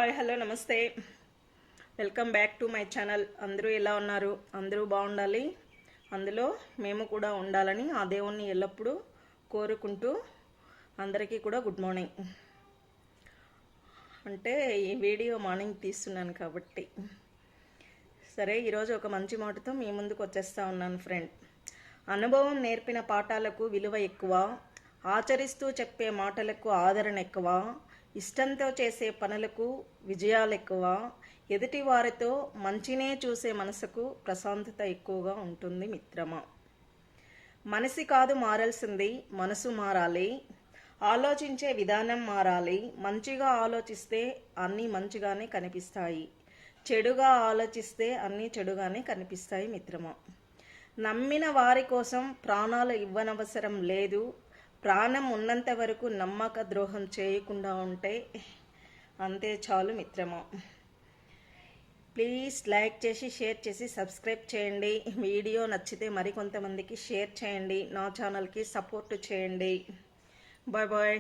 Hi hello నమస్తే, welcome back to my channel. అందరూ ఎలా ఉన్నారు? అందరూ బాగుండాలి, అందులో మేము కూడా ఉండాలని ఆ దేవుణ్ణి ఎల్లప్పుడూ కోరుకుంటూ అందరికీ కూడా గుడ్ మార్నింగ్. అంటే ఈ వీడియో మార్నింగ్ తీస్తున్నాను కాబట్టి సరే, ఈరోజు ఒక మంచి మాటతో మీ ముందుకు వచ్చేస్తా ఉన్నాను ఫ్రెండ్. అనుభవం నేర్పిన పాఠాలకు విలువ ఎక్కువ, ఆచరిస్తూ చెప్పే మాటలకు ఆదరణ ఎక్కువ, ఇష్టంతో చేసే పనులకు విజయాలు ఎక్కువ, ఎదుటి వారితో మంచినే చూసే మనసుకు ప్రశాంతత ఎక్కువగా ఉంటుంది మిత్రమా. మనిషి కాదు మారాల్సింది, మనసు మారాలి. ఆలోచించే విధానం మారాలి. మంచిగా ఆలోచిస్తే అన్నీ మంచిగానే కనిపిస్తాయి, చెడుగా ఆలోచిస్తే అన్నీ చెడుగానే కనిపిస్తాయి మిత్రమా. నమ్మిన వారి కోసం ప్రాణాలు ఇవ్వనవసరం లేదు. ప్రాణం ఉన్నంత వరకు నమ్మక ద్రోహం చేయకుండా ఉంటే అంతే చాలు మిత్రమా. ప్లీజ్ లైక్ చేసి షేర్ చేసి సబ్స్క్రైబ్ చేయండి. వీడియో నచ్చితే మరికొంతమందికి షేర్ చేయండి. నా ఛానల్కి సపోర్ట్ చేయండి. Bye bye.